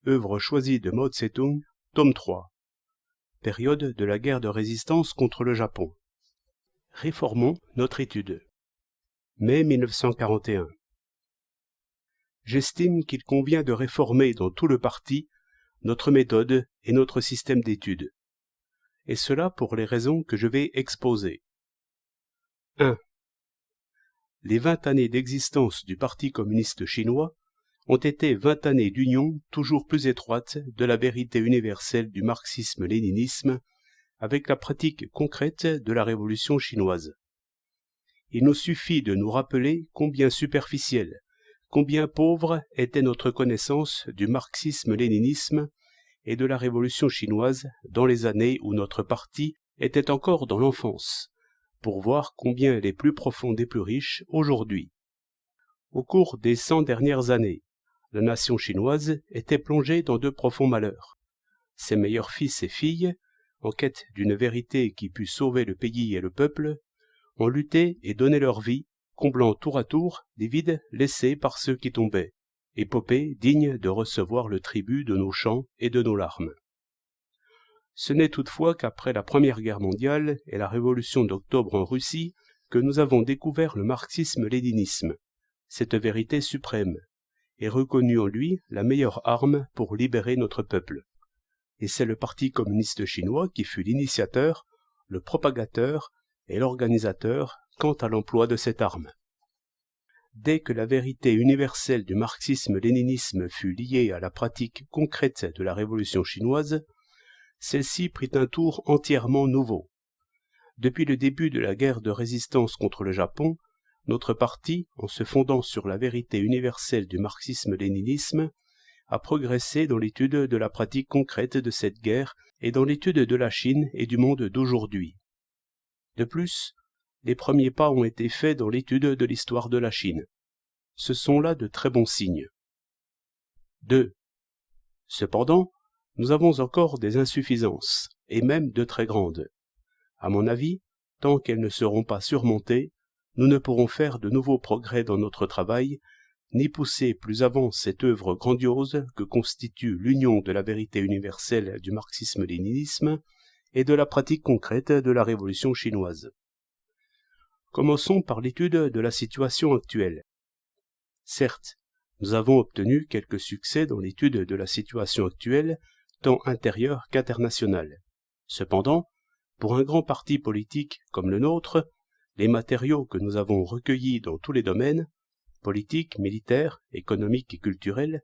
œuvre choisie de Mao Tse-tung, tome 3. Période de la guerre de résistance contre le Japon. Réformons notre étude. Mai 1941. J'estime qu'il convient de réformer dans tout le parti notre méthode et notre système d'études. Et cela pour les raisons que je vais exposer. 1. Les 20 années d'existence du Parti communiste chinois ont été 20 années d'union toujours plus étroite de la vérité universelle du marxisme-léninisme avec la pratique concrète de la révolution chinoise. Il nous suffit de nous rappeler combien superficielle, combien pauvre était notre connaissance du marxisme-léninisme et de la révolution chinoise dans les années où notre parti était encore dans l'enfance, pour voir combien elle est plus profonde et plus riche aujourd'hui. Au cours des 100 dernières années, la nation chinoise était plongée dans de profonds malheurs. Ses meilleurs fils et filles, en quête d'une vérité qui pût sauver le pays et le peuple, ont lutté et donné leur vie, comblant tour à tour les vides laissés par ceux qui tombaient, épopée digne de recevoir le tribut de nos chants et de nos larmes. Ce n'est toutefois qu'après la Première Guerre mondiale et la Révolution d'octobre en Russie que nous avons découvert le marxisme-léninisme, cette vérité suprême, et reconnu en lui la meilleure arme pour libérer notre peuple. Et c'est le Parti communiste chinois qui fut l'initiateur, le propagateur et l'organisateur quant à l'emploi de cette arme. Dès que la vérité universelle du marxisme-léninisme fut liée à la pratique concrète de la révolution chinoise, celle-ci prit un tour entièrement nouveau. Depuis le début de la guerre de résistance contre le Japon, notre parti, en se fondant sur la vérité universelle du marxisme-léninisme, a progressé dans l'étude de la pratique concrète de cette guerre et dans l'étude de la Chine et du monde d'aujourd'hui. De plus, les premiers pas ont été faits dans l'étude de l'histoire de la Chine. Ce sont là de très bons signes. 2. Cependant, nous avons encore des insuffisances, et même de très grandes. À mon avis, tant qu'elles ne seront pas surmontées, nous ne pourrons faire de nouveaux progrès dans notre travail, ni pousser plus avant cette œuvre grandiose que constitue l'union de la vérité universelle du marxisme-léninisme et de la pratique concrète de la révolution chinoise. Commençons par l'étude de la situation actuelle. Certes, nous avons obtenu quelques succès dans l'étude de la situation actuelle, tant intérieure qu'internationale. Cependant, pour un grand parti politique comme le nôtre, les matériaux que nous avons recueillis dans tous les domaines, politiques, militaires, économiques et culturels,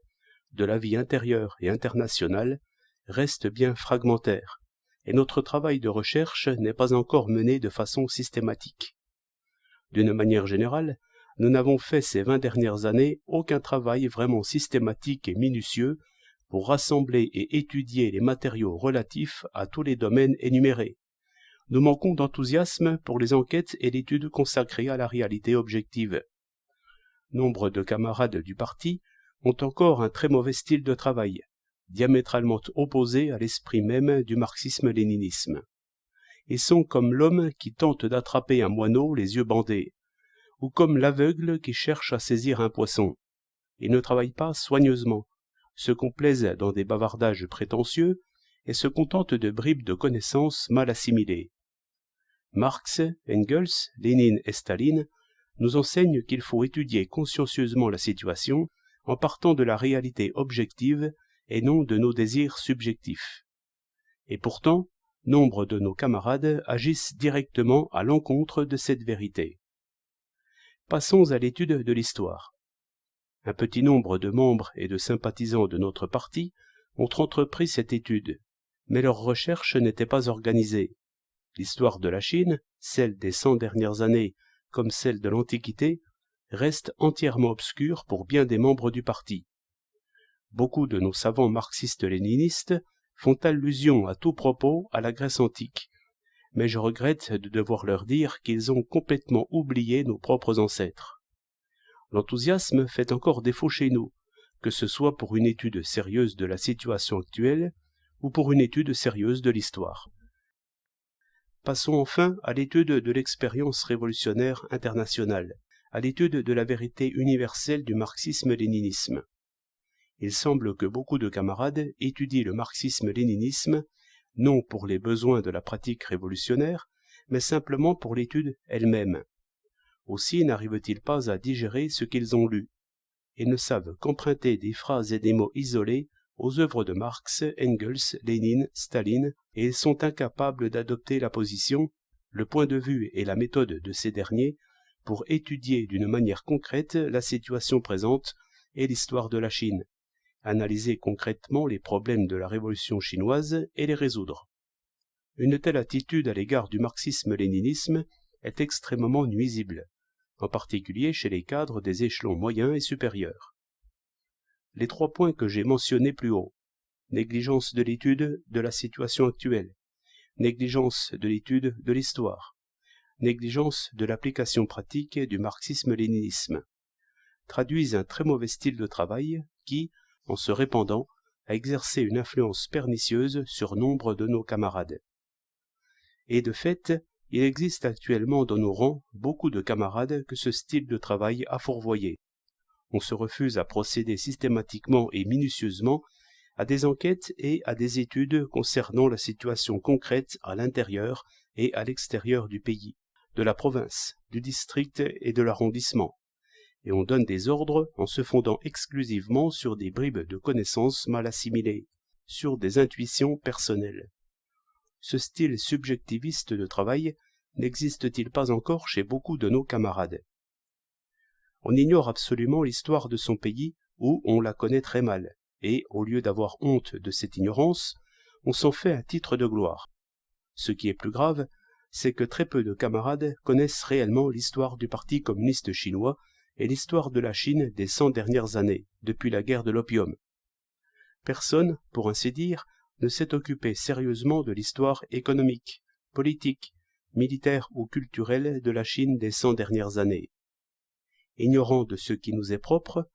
de la vie intérieure et internationale, restent bien fragmentaires, et notre travail de recherche n'est pas encore mené de façon systématique. D'une manière générale, nous n'avons fait ces 20 dernières années aucun travail vraiment systématique et minutieux pour rassembler et étudier les matériaux relatifs à tous les domaines énumérés. Nous manquons d'enthousiasme pour les enquêtes et l'étude consacrées à la réalité objective. Nombre de camarades du parti ont encore un très mauvais style de travail, diamétralement opposé à l'esprit même du marxisme-léninisme. Ils sont comme l'homme qui tente d'attraper un moineau les yeux bandés, ou comme l'aveugle qui cherche à saisir un poisson. Ils ne travaillent pas soigneusement, se complaisent dans des bavardages prétentieux et se contentent de bribes de connaissances mal assimilées. Marx, Engels, Lénine et Staline nous enseignent qu'il faut étudier consciencieusement la situation en partant de la réalité objective et non de nos désirs subjectifs. Et pourtant, nombre de nos camarades agissent directement à l'encontre de cette vérité. Passons à l'étude de l'histoire. Un petit nombre de membres et de sympathisants de notre parti ont entrepris cette étude, mais leur recherche n'était pas organisée. L'histoire de la Chine, celle des 100 dernières années comme celle de l'Antiquité, reste entièrement obscure pour bien des membres du parti. Beaucoup de nos savants marxistes-léninistes font allusion à tout propos à la Grèce antique, mais je regrette de devoir leur dire qu'ils ont complètement oublié nos propres ancêtres. L'enthousiasme fait encore défaut chez nous, que ce soit pour une étude sérieuse de la situation actuelle ou pour une étude sérieuse de l'histoire. Passons enfin à l'étude de l'expérience révolutionnaire internationale, à l'étude de la vérité universelle du marxisme-léninisme. Il semble que beaucoup de camarades étudient le marxisme-léninisme non pour les besoins de la pratique révolutionnaire, mais simplement pour l'étude elle-même. Aussi n'arrivent-ils pas à digérer ce qu'ils ont lu. Ils ne savent qu'emprunter des phrases et des mots isolés aux œuvres de Marx, Engels, Lénine, Staline, et ils sont incapables d'adopter la position, le point de vue et la méthode de ces derniers pour étudier d'une manière concrète la situation présente et l'histoire de la Chine, analyser concrètement les problèmes de la révolution chinoise et les résoudre. Une telle attitude à l'égard du marxisme-léninisme est extrêmement nuisible, en particulier chez les cadres des échelons moyens et supérieurs. Les 3 points que j'ai mentionnés plus haut, négligence de l'étude de la situation actuelle, négligence de l'étude de l'histoire, négligence de l'application pratique du marxisme-léninisme, traduisent un très mauvais style de travail qui, en se répandant, a exercé une influence pernicieuse sur nombre de nos camarades. Et de fait, il existe actuellement dans nos rangs beaucoup de camarades que ce style de travail a fourvoyé. On se refuse à procéder systématiquement et minutieusement à des enquêtes et à des études concernant la situation concrète à l'intérieur et à l'extérieur du pays, de la province, du district et de l'arrondissement, et on donne des ordres en se fondant exclusivement sur des bribes de connaissances mal assimilées, sur des intuitions personnelles. Ce style subjectiviste de travail n'existe-t-il pas encore chez beaucoup de nos camarades? On ignore absolument l'histoire de son pays ou on la connaît très mal, et, au lieu d'avoir honte de cette ignorance, on s'en fait un titre de gloire. Ce qui est plus grave, c'est que très peu de camarades connaissent réellement l'histoire du Parti communiste chinois et l'histoire de la Chine des 100 dernières années, depuis la guerre de l'opium. Personne, pour ainsi dire, ne s'est occupé sérieusement de l'histoire économique, politique, militaire ou culturelle de la Chine des 100 dernières années. Ignorant de ce qui nous est propre,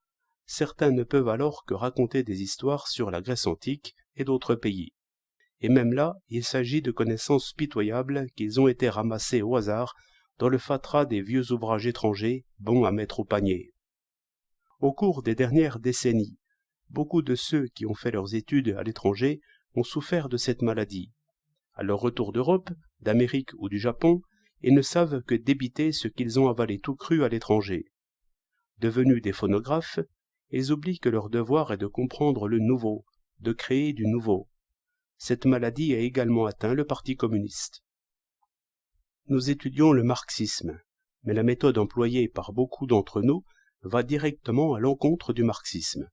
certains ne peuvent alors que raconter des histoires sur la Grèce antique et d'autres pays. Et même là, il s'agit de connaissances pitoyables qu'ils ont été ramassées au hasard dans le fatras des vieux ouvrages étrangers bons à mettre au panier. Au cours des dernières décennies, beaucoup de ceux qui ont fait leurs études à l'étranger ont souffert de cette maladie. À leur retour d'Europe, d'Amérique ou du Japon, ils ne savent que débiter ce qu'ils ont avalé tout cru à l'étranger. Devenus des phonographes, ils oublient que leur devoir est de comprendre le nouveau, de créer du nouveau. Cette maladie a également atteint le Parti communiste. Nous étudions le marxisme, mais la méthode employée par beaucoup d'entre nous va directement à l'encontre du marxisme.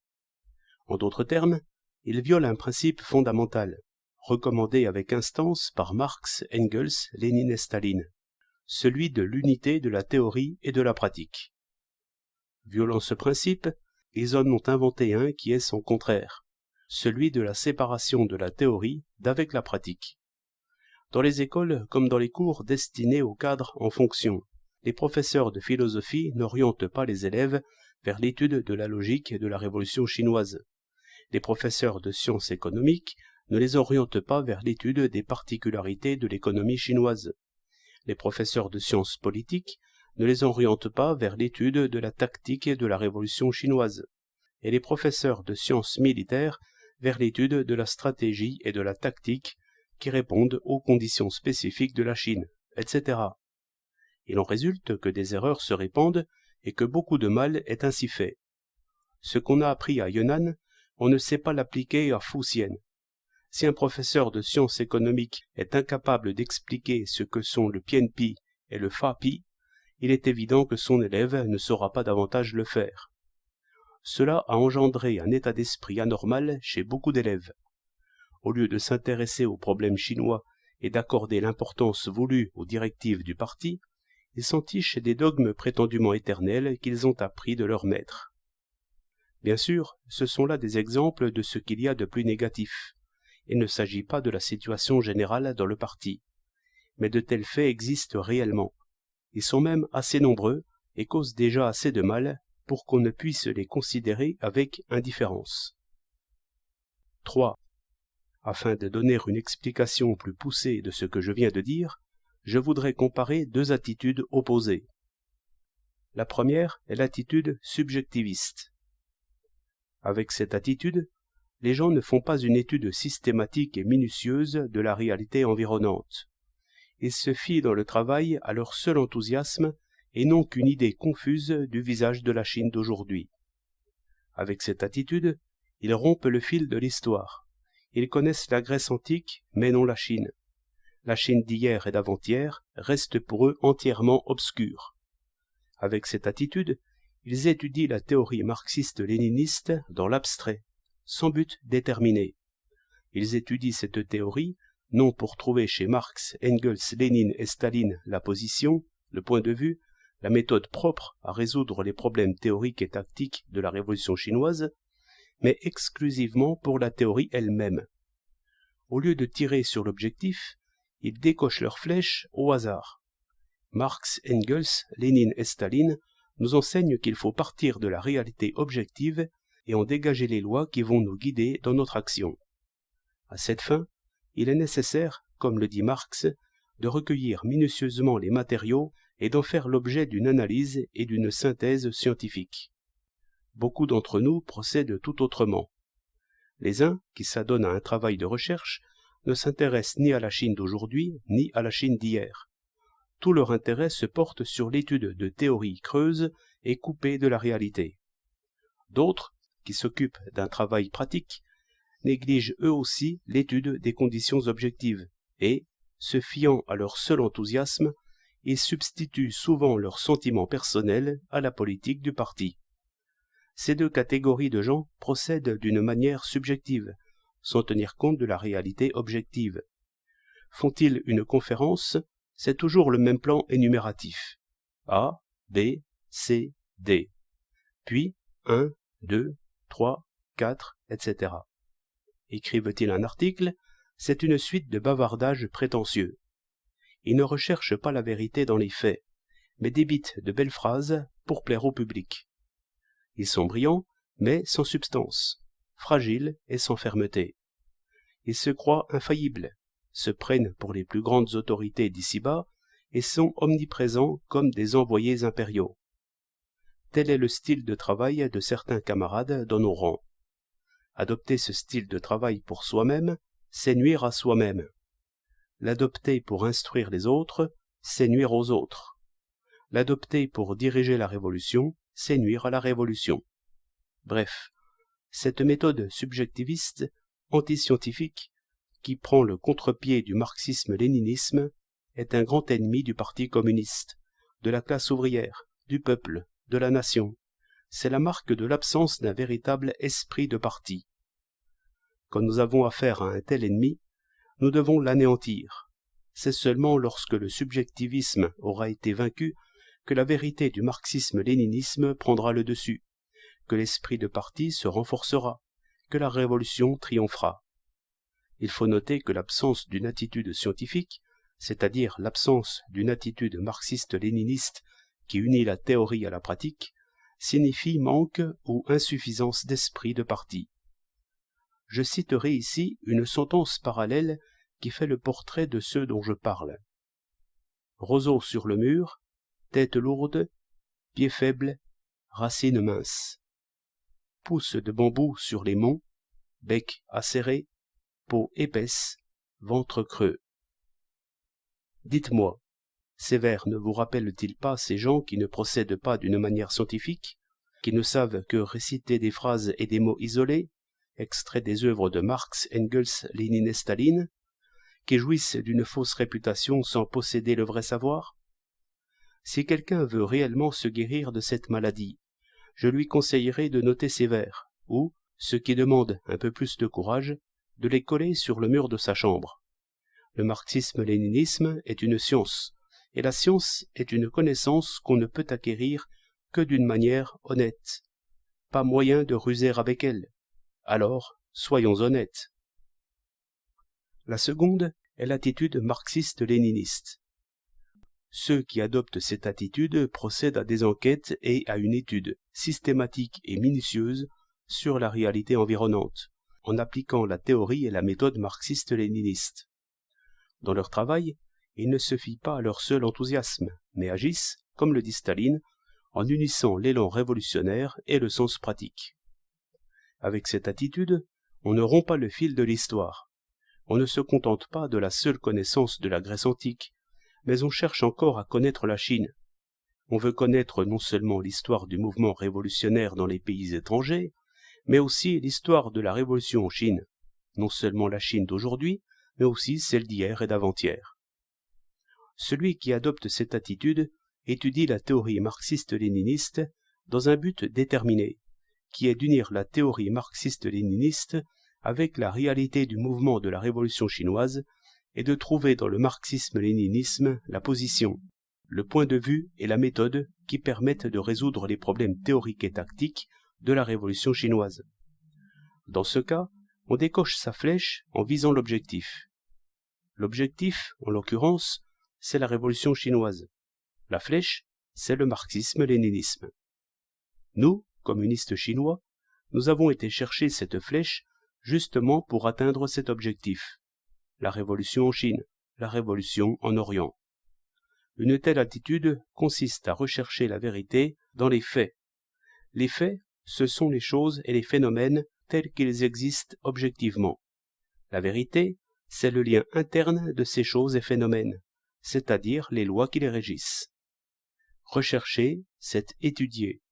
En d'autres termes, il viole un principe fondamental, recommandé avec instance par Marx, Engels, Lénine et Staline, celui de l'unité de la théorie et de la pratique. Violant ce principe, ils en ont inventé un qui est son contraire, celui de la séparation de la théorie d'avec la pratique. Dans les écoles comme dans les cours destinés aux cadres en fonction, les professeurs de philosophie n'orientent pas les élèves vers l'étude de la logique de la révolution chinoise. Les professeurs de sciences économiques ne les orientent pas vers l'étude des particularités de l'économie chinoise. Les professeurs de sciences politiques ne les orientent pas vers l'étude de la tactique de la révolution chinoise. Et les professeurs de sciences militaires vers l'étude de la stratégie et de la tactique qui répondent aux conditions spécifiques de la Chine, etc. Il en résulte que des erreurs se répandent et que beaucoup de mal est ainsi fait. Ce qu'on a appris à Yunnan, on ne sait pas l'appliquer à Fujian. Si un professeur de sciences économiques est incapable d'expliquer ce que sont le Pian-Pi et le Fa-Pi, il est évident que son élève ne saura pas davantage le faire. Cela a engendré un état d'esprit anormal chez beaucoup d'élèves. Au lieu de s'intéresser aux problèmes chinois et d'accorder l'importance voulue aux directives du parti, ils s'entichent des dogmes prétendument éternels qu'ils ont appris de leurs maîtres. Bien sûr, ce sont là des exemples de ce qu'il y a de plus négatif. Il ne s'agit pas de la situation générale dans le parti. Mais de tels faits existent réellement. Ils sont même assez nombreux et causent déjà assez de mal pour qu'on ne puisse les considérer avec indifférence. 3. Afin de donner une explication plus poussée de ce que je viens de dire, je voudrais comparer deux attitudes opposées. La première est l'attitude subjectiviste. Avec cette attitude, les gens ne font pas une étude systématique et minutieuse de la réalité environnante. Ils se fient dans le travail à leur seul enthousiasme et n'ont qu'une idée confuse du visage de la Chine d'aujourd'hui. Avec cette attitude, ils rompent le fil de l'histoire. Ils connaissent la Grèce antique, mais non la Chine. La Chine d'hier et d'avant-hier reste pour eux entièrement obscure. Avec cette attitude, ils étudient la théorie marxiste-léniniste dans l'abstrait, sans but déterminé. Ils étudient cette théorie, non pour trouver chez Marx, Engels, Lénine et Staline la position, le point de vue, la méthode propre à résoudre les problèmes théoriques et tactiques de la révolution chinoise, mais exclusivement pour la théorie elle-même. Au lieu de tirer sur l'objectif, ils décochent leurs flèches au hasard. Marx, Engels, Lénine et Staline nous enseignent qu'il faut partir de la réalité objective et en dégager les lois qui vont nous guider dans notre action. À cette fin, il est nécessaire, comme le dit Marx, de recueillir minutieusement les matériaux et d'en faire l'objet d'une analyse et d'une synthèse scientifique. Beaucoup d'entre nous procèdent tout autrement. Les uns, qui s'adonnent à un travail de recherche, ne s'intéressent ni à la Chine d'aujourd'hui, ni à la Chine d'hier. Tout leur intérêt se porte sur l'étude de théories creuses et coupées de la réalité. D'autres, qui s'occupent d'un travail pratique, négligent eux aussi l'étude des conditions objectives et, se fiant à leur seul enthousiasme, ils substituent souvent leurs sentiments personnels à la politique du parti. Ces deux catégories de gens procèdent d'une manière subjective, sans tenir compte de la réalité objective. Font-ils une conférence, c'est toujours le même plan énumératif. A, B, C, D. Puis 1, 2, 3, 4, etc. Écrivent-ils un article, c'est une suite de bavardages prétentieux. Ils ne recherchent pas la vérité dans les faits, mais débitent de belles phrases pour plaire au public. Ils sont brillants, mais sans substance, fragiles et sans fermeté. Ils se croient infaillibles, se prennent pour les plus grandes autorités d'ici-bas et sont omniprésents comme des envoyés impériaux. Tel est le style de travail de certains camarades dans nos rangs. Adopter ce style de travail pour soi-même, c'est nuire à soi-même. L'adopter pour instruire les autres, c'est nuire aux autres. L'adopter pour diriger la révolution, c'est nuire à la révolution. Bref, cette méthode subjectiviste, antiscientifique, qui prend le contre-pied du marxisme-léninisme, est un grand ennemi du Parti communiste, de la classe ouvrière, du peuple, de la nation. C'est la marque de l'absence d'un véritable esprit de parti. Quand nous avons affaire à un tel ennemi, nous devons l'anéantir. C'est seulement lorsque le subjectivisme aura été vaincu que la vérité du marxisme-léninisme prendra le dessus, que l'esprit de parti se renforcera, que la révolution triomphera. Il faut noter que l'absence d'une attitude scientifique, c'est-à-dire l'absence d'une attitude marxiste-léniniste qui unit la théorie à la pratique, signifie manque ou insuffisance d'esprit de parti. Je citerai ici une sentence parallèle qui fait le portrait de ceux dont je parle. Roseau sur le mur, tête lourde, pieds faibles, racines minces. Pousses de bambou sur les monts, bec acéré, peau épaisse, ventre creux. Dites-moi, ces vers ne vous rappellent-ils pas ces gens qui ne procèdent pas d'une manière scientifique, qui ne savent que réciter des phrases et des mots isolés, extraits des œuvres de Marx, Engels, Lénine et Staline, qui jouissent d'une fausse réputation sans posséder le vrai savoir? Si quelqu'un veut réellement se guérir de cette maladie, je lui conseillerais de noter ces vers, ou, ceux qui demandent un peu plus de courage, de les coller sur le mur de sa chambre. Le marxisme-léninisme est une science, et la science est une connaissance qu'on ne peut acquérir que d'une manière honnête. Pas moyen de ruser avec elle. Alors, soyons honnêtes. La seconde est l'attitude marxiste-léniniste. Ceux qui adoptent cette attitude procèdent à des enquêtes et à une étude systématique et minutieuse sur la réalité environnante, en appliquant la théorie et la méthode marxiste-léniniste. Dans leur travail, ils ne se fient pas à leur seul enthousiasme, mais agissent, comme le dit Staline, en unissant l'élan révolutionnaire et le sens pratique. Avec cette attitude, on ne rompt pas le fil de l'histoire. On ne se contente pas de la seule connaissance de la Grèce antique, mais on cherche encore à connaître la Chine. On veut connaître non seulement l'histoire du mouvement révolutionnaire dans les pays étrangers, mais aussi l'histoire de la révolution en Chine, non seulement la Chine d'aujourd'hui, mais aussi celle d'hier et d'avant-hier. Celui qui adopte cette attitude étudie la théorie marxiste-léniniste dans un but déterminé, qui est d'unir la théorie marxiste-léniniste avec la réalité du mouvement de la révolution chinoise et de trouver dans le marxisme-léninisme la position, le point de vue et la méthode qui permettent de résoudre les problèmes théoriques et tactiques de la révolution chinoise. Dans ce cas, on décoche sa flèche en visant l'objectif. L'objectif, en l'occurrence, c'est la révolution chinoise. La flèche, c'est le marxisme-léninisme. Nous, communistes chinois, nous avons été chercher cette flèche justement pour atteindre cet objectif. La révolution en Chine, la révolution en Orient. Une telle attitude consiste à rechercher la vérité dans les faits. Les faits, ce sont les choses et les phénomènes tels qu'ils existent objectivement. La vérité, c'est le lien interne de ces choses et phénomènes, c'est-à-dire les lois qui les régissent. Rechercher, c'est étudier.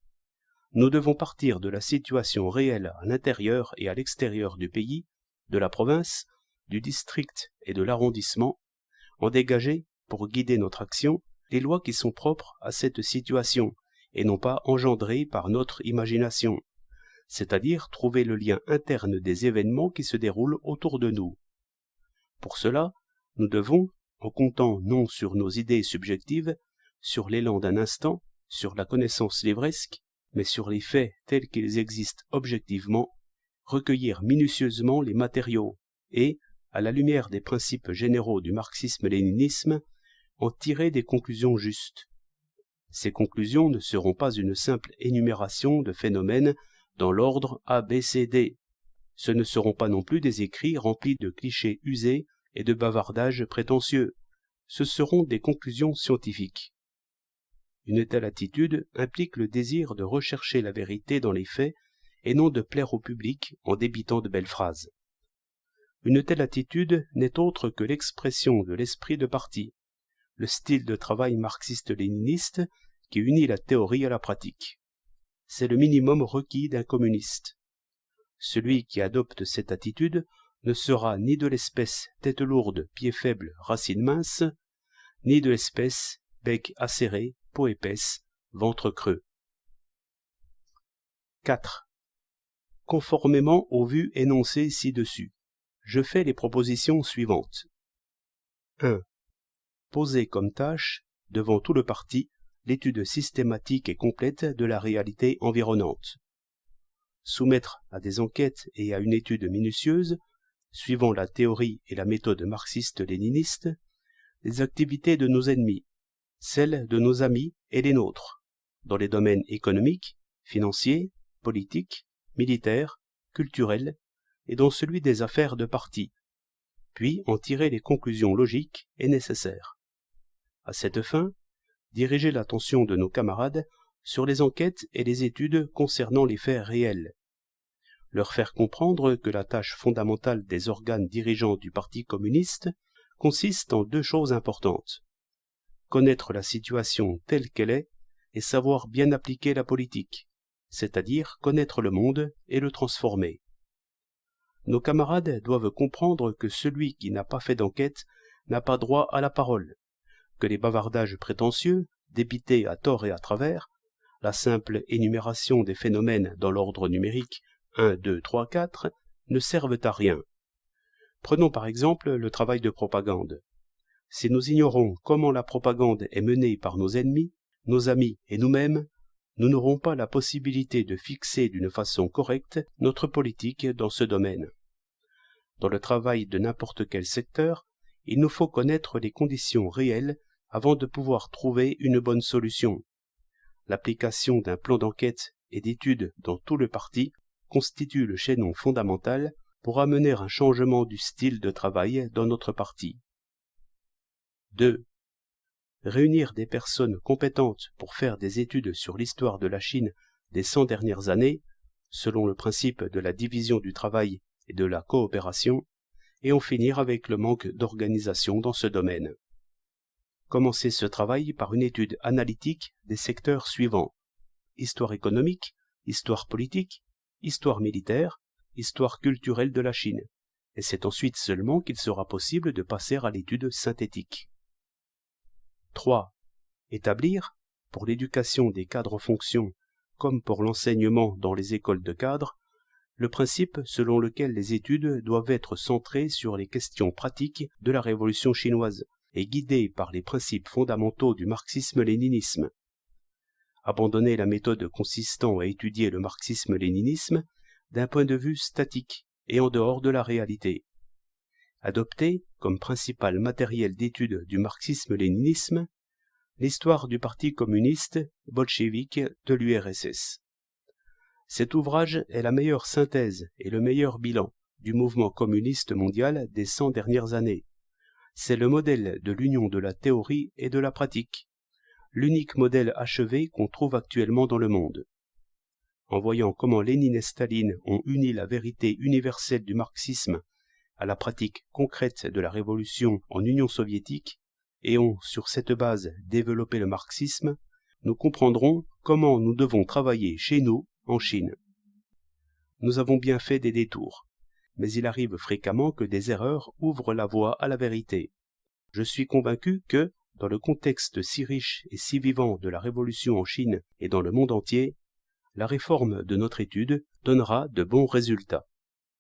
Nous devons partir de la situation réelle à l'intérieur et à l'extérieur du pays, de la province, du district et de l'arrondissement, en dégager, pour guider notre action, les lois qui sont propres à cette situation et non pas engendrées par notre imagination, c'est-à-dire trouver le lien interne des événements qui se déroulent autour de nous. Pour cela, nous devons, en comptant non sur nos idées subjectives, sur l'élan d'un instant, sur la connaissance livresque, mais sur les faits tels qu'ils existent objectivement, recueillir minutieusement les matériaux et, à la lumière des principes généraux du marxisme-léninisme, en tirer des conclusions justes. Ces conclusions ne seront pas une simple énumération de phénomènes dans l'ordre A, B, C, D. Ce ne seront pas non plus des écrits remplis de clichés usés et de bavardages prétentieux. Ce seront des conclusions scientifiques. Une telle attitude implique le désir de rechercher la vérité dans les faits et non de plaire au public en débitant de belles phrases. Une telle attitude n'est autre que l'expression de l'esprit de parti, le style de travail marxiste-léniniste qui unit la théorie à la pratique. C'est le minimum requis d'un communiste. Celui qui adopte cette attitude ne sera ni de l'espèce tête lourde, pied faible, racine mince, ni de l'espèce bec acéré, peau épaisse, ventre creux. 4. Conformément aux vues énoncées ci-dessus, je fais les propositions suivantes. 1. Poser comme tâche, devant tout le parti, l'étude systématique et complète de la réalité environnante. Soumettre à des enquêtes et à une étude minutieuse, suivant la théorie et la méthode marxiste-léniniste, les activités de nos ennemis, celles de nos amis et les nôtres, dans les domaines économiques, financiers, politiques, militaires, culturels, et dans celui des affaires de parti, puis en tirer les conclusions logiques et nécessaires. À cette fin, diriger l'attention de nos camarades sur les enquêtes et les études concernant les faits réels. Leur faire comprendre que la tâche fondamentale des organes dirigeants du Parti communiste consiste en deux choses importantes. Connaître la situation telle qu'elle est et savoir bien appliquer la politique, c'est-à-dire connaître le monde et le transformer. Nos camarades doivent comprendre que celui qui n'a pas fait d'enquête n'a pas droit à la parole, que les bavardages prétentieux, débités à tort et à travers, la simple énumération des phénomènes dans l'ordre numérique 1, 2, 3, 4, ne servent à rien. Prenons par exemple le travail de propagande. Si nous ignorons comment la propagande est menée par nos ennemis, nos amis et nous-mêmes, nous n'aurons pas la possibilité de fixer d'une façon correcte notre politique dans ce domaine. Dans le travail de n'importe quel secteur, il nous faut connaître les conditions réelles avant de pouvoir trouver une bonne solution. L'application d'un plan d'enquête et d'étude dans tout le parti constitue le chaînon fondamental pour amener un changement du style de travail dans notre parti. 2. Réunir des personnes compétentes pour faire des études sur l'histoire de la Chine des 100 dernières années, selon le principe de la division du travail et de la coopération, et en finir avec le manque d'organisation dans ce domaine. Commencer ce travail par une étude analytique des secteurs suivants: histoire économique, histoire politique, histoire militaire, histoire culturelle de la Chine, et c'est ensuite seulement qu'il sera possible de passer à l'étude synthétique. 3. Établir, pour l'éducation des cadres en fonction, comme pour l'enseignement dans les écoles de cadres, le principe selon lequel les études doivent être centrées sur les questions pratiques de la révolution chinoise et guidées par les principes fondamentaux du marxisme-léninisme. Abandonner la méthode consistant à étudier le marxisme-léninisme d'un point de vue statique et en dehors de la réalité. Adopter, comme principal matériel d'étude du marxisme-léninisme, l'histoire du Parti communiste bolchevique de l'URSS. Cet ouvrage est la meilleure synthèse et le meilleur bilan du mouvement communiste mondial des 100 dernières années. C'est le modèle de l'union de la théorie et de la pratique, l'unique modèle achevé qu'on trouve actuellement dans le monde. En voyant comment Lénine et Staline ont uni la vérité universelle du marxisme à la pratique concrète de la révolution en Union soviétique et ont, sur cette base, développé le marxisme, nous comprendrons comment nous devons travailler chez nous, en Chine. Nous avons bien fait des détours, mais il arrive fréquemment que des erreurs ouvrent la voie à la vérité. Je suis convaincu que, dans le contexte si riche et si vivant de la révolution en Chine et dans le monde entier, la réforme de notre étude donnera de bons résultats.